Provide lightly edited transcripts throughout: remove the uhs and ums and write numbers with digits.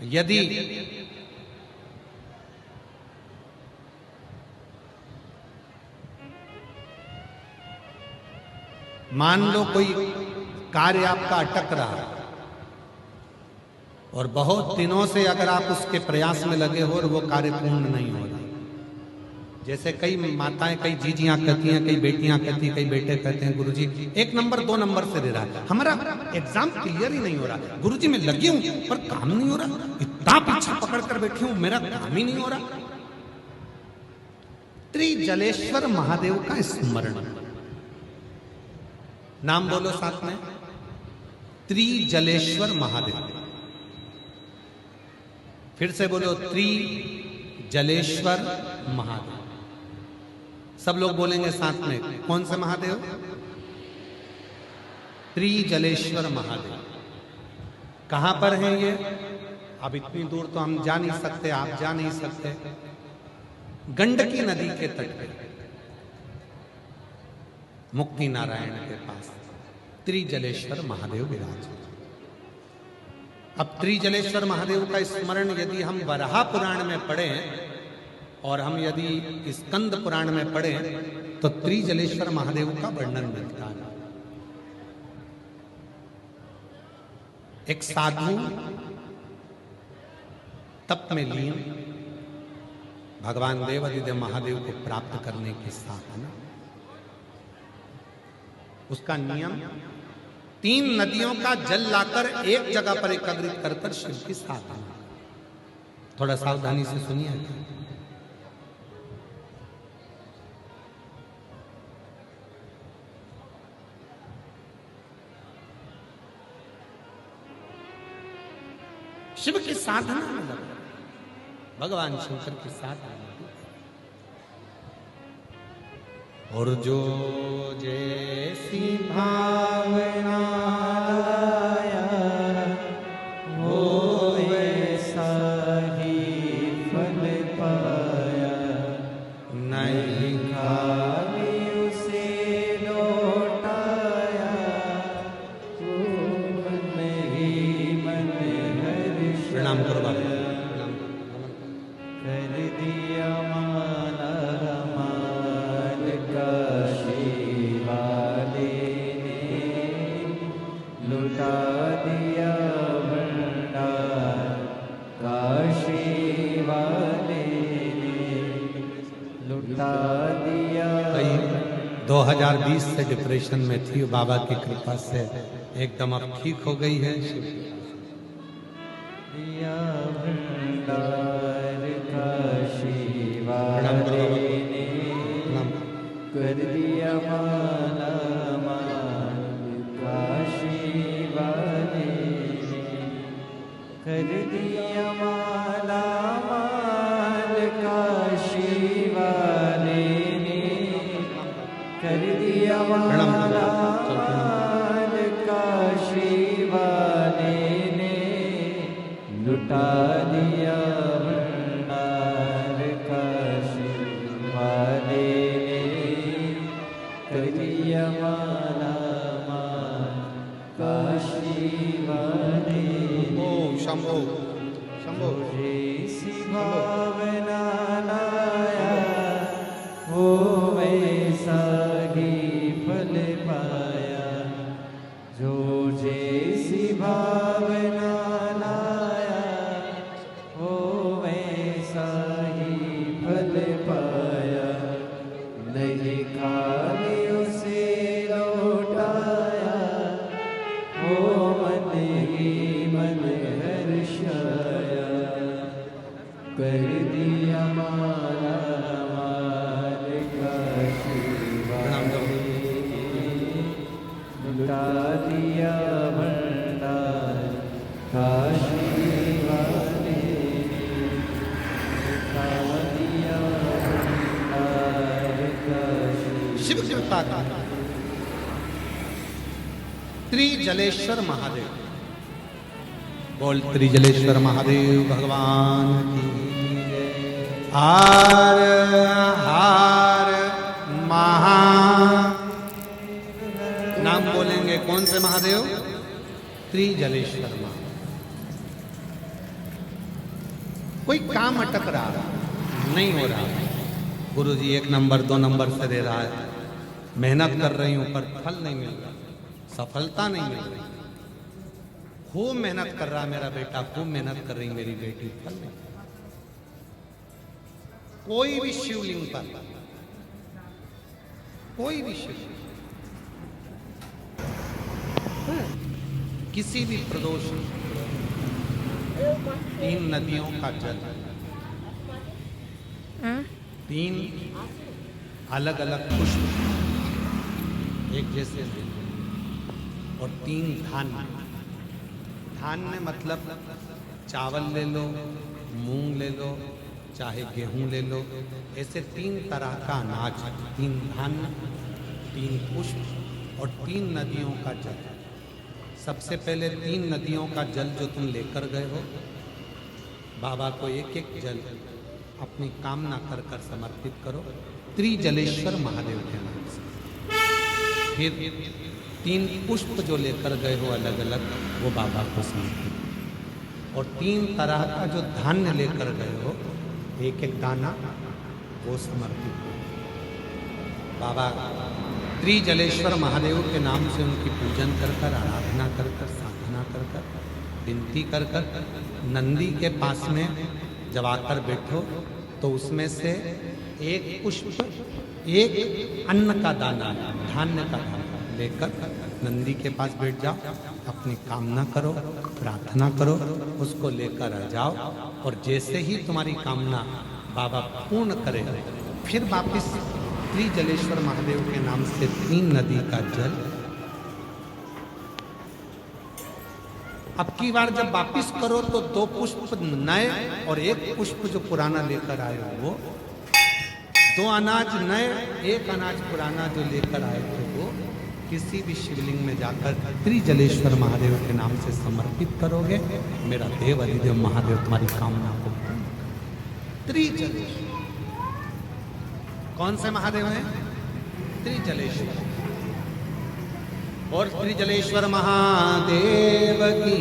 यदि मान लो कोई कार्य आपका अटक रहा है और बहुत दिनों से अगर आप उसके प्रयास में लगे हो और वो कार्य पूर्ण नहीं हो रहा, जैसे कई माताएं, कई जीजियां कहती हैं, कई बेटियां कहती हैं, कई बेटे कहते हैं, गुरुजी 1 नंबर 2 नंबर से दे रहा है, हमारा एग्जाम क्लियर ही नहीं हो रहा, गुरुजी मैं लगी हूं पर काम नहीं हो रहा, इतना पीछा पकड़ कर बैठी हूं मेरा काम ही नहीं हो रहा। त्रिजलेश्वर महादेव का स्मरण, नाम बोलो साथ में, त्रिजलेश्वर महादेव। फिर से बोलो, त्रिजलेश्वर महादेव। सब लोग बोलेंगे साथ में, कौन से महादेव? त्रिजलेश्वर महादेव। कहां पर है ये? अब इतनी दूर तो हम जा नहीं सकते, आप जा नहीं सकते। गंडकी नदी के तट पे मुक्ति नारायण के पास त्रिजलेश्वर महादेव विराज। अब त्रिजलेश्वर महादेव का स्मरण यदि हम वराह पुराण में पढ़ें और हम यदि स्कंद पुराण में पढ़ें तो त्रिजलेश्वर महादेव का वर्णन मिलता है। एक साधु तप में लीन भगवान देवादिदेव महादेव को प्राप्त करने के साथ ना, उसका नियम 3 नदियों का जल लाकर एक जगह पर एकत्रित कर शिव की साधना। थोड़ा सावधानी से सुनिए। शिव की साधना में लगा, भगवान शंकर की साधना में, और जो जैसी भावना लाया वो वैसा ही फल पाया, नहीं खाली उसे लौटाया, वो मन ही मन हर्ष। प्रणाम करो बाबा, प्रणाम कर दिया माला माल काशी वाले ने, लुटा दिया भंडार काशी वाले ने, लुटा दिया। 2020 से डिप्रेशन में थी, बाबा की कृपा से एकदम अब ठीक हो गई है। दिया भंडार काशी वाले ने, कर दिया माला माल काशी वाले ने, कर दिया माला माल काशी वाले ने, कर दिया माला माल काशी वाले ने, लुटा दिया भंडार काशी वाले ने, कर दिया माला माल काशी वाले ने। ओ शंभो शंभो जैसी भावना लाया वो वैसा ही फल पाया, जो जैसी भावना लाया वो वैसा ही फल पाया, नहीं खाली उसे लौटाया, वो मन ही मन हर्षाया, कर दिया माला माल काशी वाले ने, लुटा दिया भंडार काशी वाले ने, लुटा दिया भंडार काशी। शिव कृपा का त्रिजलेश्वर महादेव, बोल त्रिजलेश्वर महादेव भगवान की। हार हार महा, नाम बोलेंगे कौन से महादेव? त्रिजलेश्वर महादेव। कोई काम अटक रहा, नहीं हो रहा, गुरुजी 1 नंबर 2 नंबर से दे रहा है, मेहनत कर रही हूं पर फल नहीं मिल रहा, सफलता नहीं मिल रही, खूब मेहनत कर रहा मेरा बेटा, खूब मेहनत कर रही मेरी बेटी, फल नहीं। कोई भी शिवलिंग पर, कोई भी शिवलिंग, किसी भी प्रदोष, 3 नदियों का जल, 3 अलग अलग पुष्प एक जैसे और 3 धान्य। धान्य मतलब चावल ले लो, मूंग ले लो, चाहे गेहूं ले लो, ऐसे 3 तरह का अनाज, 3 धान्य, 3 पुष्प और 3 नदियों का जल। सबसे पहले 3 नदियों का जल जो तुम लेकर गए हो, बाबा को एक एक जल अपनी कामना कर कर समर्पित करो, त्रिजलेश्वर महादेव के नाम से। फिर 3 पुष्प जो लेकर गए हो अलग अलग, वो बाबा को समर्पित, और 3 तरह का जो धान्य लेकर गए हो, एक एक दाना, वो समर्पित करो। बाबा त्रिजलेश्वर महादेव के नाम से उनकी पूजन कर कर, आराधना कर कर, साधना कर कर, विनती कर कर, नंदी के पास में जब आकर बैठो तो उसमें से एक पुष्प, एक अन्न का दाना, धान्य का दाना लेकर नंदी के पास बैठ जाओ, अपनी कामना करो, प्रार्थना करो, उसको लेकर आ जाओ, और जैसे ही तुम्हारी कामना बाबा पूर्ण करे, फिर वापिस त्रिजलेश्वर महादेव के नाम से 3 नदी का जल। अब की बार जब वापिस करो तो 2 पुष्प नए और 1 पुष्प जो पुराना लेकर आए हो वो, 2 अनाज नए, 1 अनाज पुराना जो लेकर आए थे वो किसी भी शिवलिंग में जाकर त्रिजलेश्वर महादेव के नाम से समर्पित करोगे, मेरा देव अधिदेव महादेव तुम्हारी कामना को। त्रिजलेश्वर कौन से महादेव हैं? त्रिजलेश्वर। और त्रिजलेश्वर महादेव की।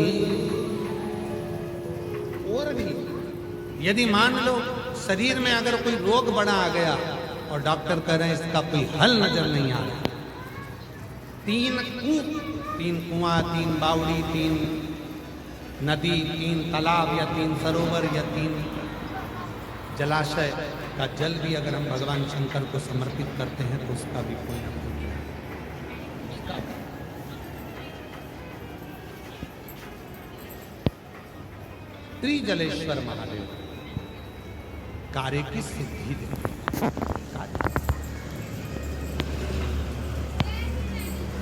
और भी यदि मान लो शरीर में अगर कोई रोग बड़ा आ गया और डॉक्टर कह रहे हैं इसका कोई हल नजर नहीं आ रहा, 3 कुआं, 3 बावड़ी, 3 नदी, 3 तालाब या 3 सरोवर या 3 जलाशय का जल भी अगर हम भगवान शंकर को समर्पित करते हैं तो उसका भी कोई ना कोई त्रिजलेश्वर महादेव कार्य की सिद्धि देते,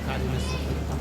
कार्य में सफलता।